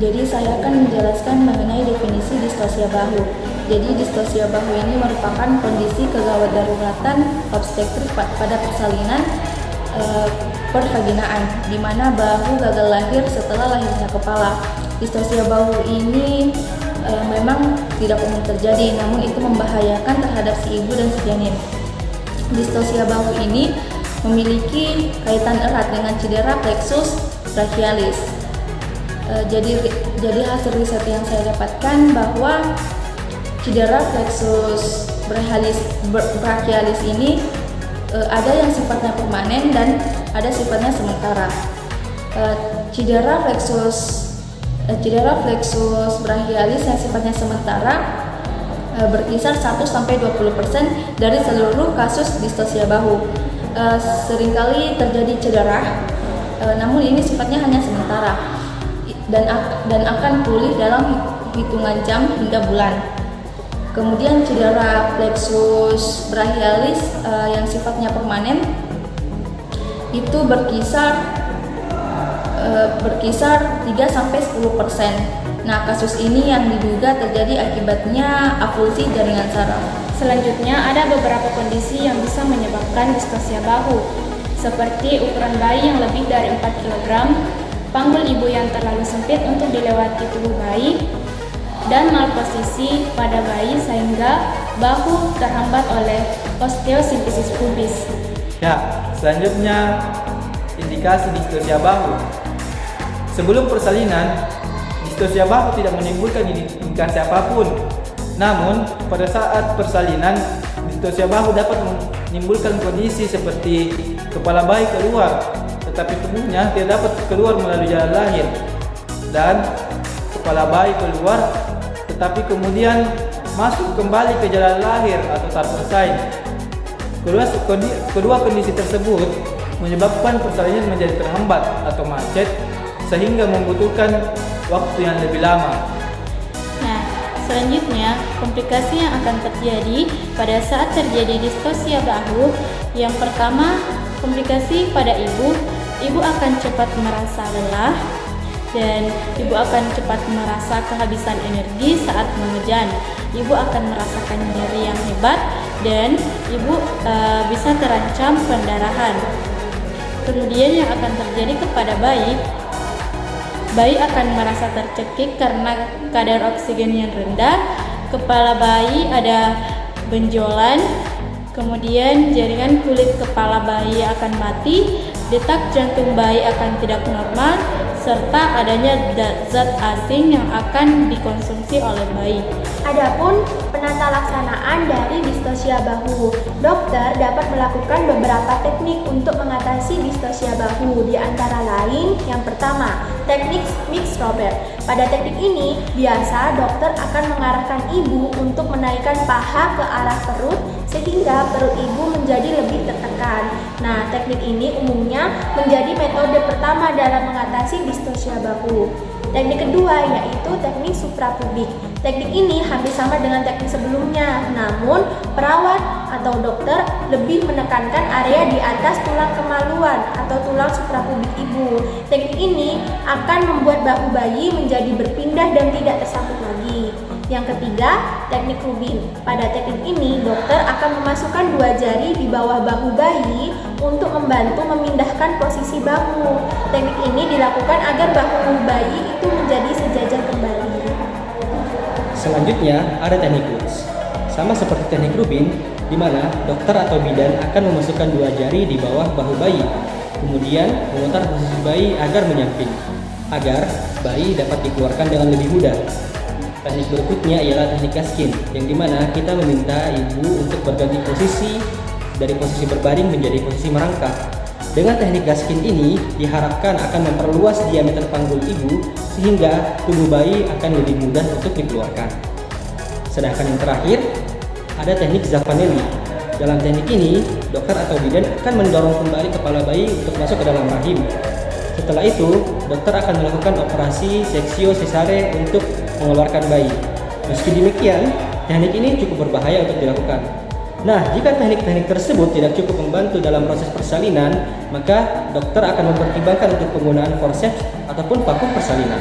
Jadi saya akan menjelaskan mengenai definisi distosia bahu. Jadi distosia bahu ini merupakan kondisi kegawat daruratan obstetrik pada persalinan pervaginaan, di mana bahu gagal lahir setelah lahirnya kepala. Distosia bahu ini memang tidak umum terjadi, namun itu membahayakan terhadap si ibu dan si janin. Distosia bahu ini memiliki kaitan erat dengan cedera plexus brachialis. Jadi hasil riset yang saya dapatkan bahwa cedera plexus brachialis ini ada yang sifatnya permanen dan ada sifatnya sementara. Cedera plexus brachialis yang sifatnya sementara berkisar 1-20% dari seluruh kasus distosia bahu. Seringkali terjadi cedera, namun ini sifatnya hanya sementara dan akan pulih dalam hitungan jam hingga bulan. Kemudian cedera plexus brachialis yang sifatnya permanen itu berkisar 3-10%. Nah, kasus ini yang diduga terjadi akibatnya avulsi jaringan saraf. Selanjutnya ada beberapa kondisi yang bisa menyebabkan distosia bahu, seperti ukuran bayi yang lebih dari 4 kg, panggul ibu yang terlalu sempit untuk dilewati tubuh bayi, dan malposisi pada bayi sehingga bahu terhambat oleh osteosintesis pubis. Ya, selanjutnya indikasi distosia bahu. Sebelum persalinan, distosia bahu tidak menimbulkan indikasi apapun. Namun, pada saat persalinan, distosia bahu dapat menimbulkan kondisi seperti kepala bayi keluar, tetapi tubuhnya tidak dapat keluar melalui jalan lahir, dan kepala bayi keluar tetapi kemudian masuk kembali ke jalan lahir atau tahap bersalin. Kedua kondisi tersebut menyebabkan persalinan menjadi terhambat atau macet sehingga membutuhkan waktu yang lebih lama. Nah, selanjutnya komplikasi yang akan terjadi pada saat terjadi distosia bahu. Yang pertama, komplikasi pada ibu. Ibu akan cepat merasa lelah dan ibu akan cepat merasa kehabisan energi saat mengejan. Ibu akan merasakan nyeri yang hebat dan ibu bisa terancam pendarahan. Kemudian yang akan terjadi kepada bayi akan merasa tercekik karena kadar oksigen yang rendah, kepala bayi ada benjolan, kemudian jaringan kulit kepala bayi akan mati, detak jantung bayi akan tidak normal, serta adanya zat asing yang akan dikonsumsi oleh bayi. Adapun penata laksanaan dari distosia bahu, dokter dapat melakukan beberapa teknik untuk mengatasi distosia bahu, di antara lain yang pertama, teknik mix Robert. Pada teknik ini, biasa dokter akan mengarahkan ibu untuk menaikkan paha ke arah perut sehingga perut ibu menjadi lebih tertekan. Nah, teknik ini umumnya menjadi metode pertama dalam mengatasi distosia bahu. Teknik kedua yaitu teknik suprapubik. Teknik ini hampir sama dengan teknik sebelumnya, namun perawat atau dokter lebih menekankan area di atas tulang kemaluan atau tulang suprapubik ibu. Teknik ini akan membuat bahu bayi menjadi berpindah dan tidak tersangkut lagi. Yang ketiga, teknik Rubin. Pada teknik ini, dokter akan memasukkan 2 jari di bawah bahu bayi untuk membantu memindahkan posisi bahu. Teknik ini dilakukan agar bahu bayi itu menjadi sejajar kembali. Selanjutnya, ada teknik Woods. Sama seperti teknik Rubin, di mana dokter atau bidan akan memasukkan 2 jari di bawah bahu bayi, kemudian memutar posisi bayi agar menyamping, agar bayi dapat dikeluarkan dengan lebih mudah. Teknik berikutnya ialah teknik Gaskin, yang dimana kita meminta ibu untuk berganti posisi dari posisi berbaring menjadi posisi merangkak. Dengan teknik Gaskin ini diharapkan akan memperluas diameter panggul ibu sehingga tubuh bayi akan lebih mudah untuk dikeluarkan. Sedangkan yang terakhir ada teknik Zaffanelli. Dalam teknik ini, dokter atau bidan akan mendorong kembali kepala bayi untuk masuk ke dalam rahim. Setelah itu, dokter akan melakukan operasi seksio sesare untuk mengeluarkan bayi. Meski demikian, teknik ini cukup berbahaya untuk dilakukan. Nah, jika teknik-teknik tersebut tidak cukup membantu dalam proses persalinan, maka dokter akan mempertimbangkan untuk penggunaan forceps ataupun vakum persalinan.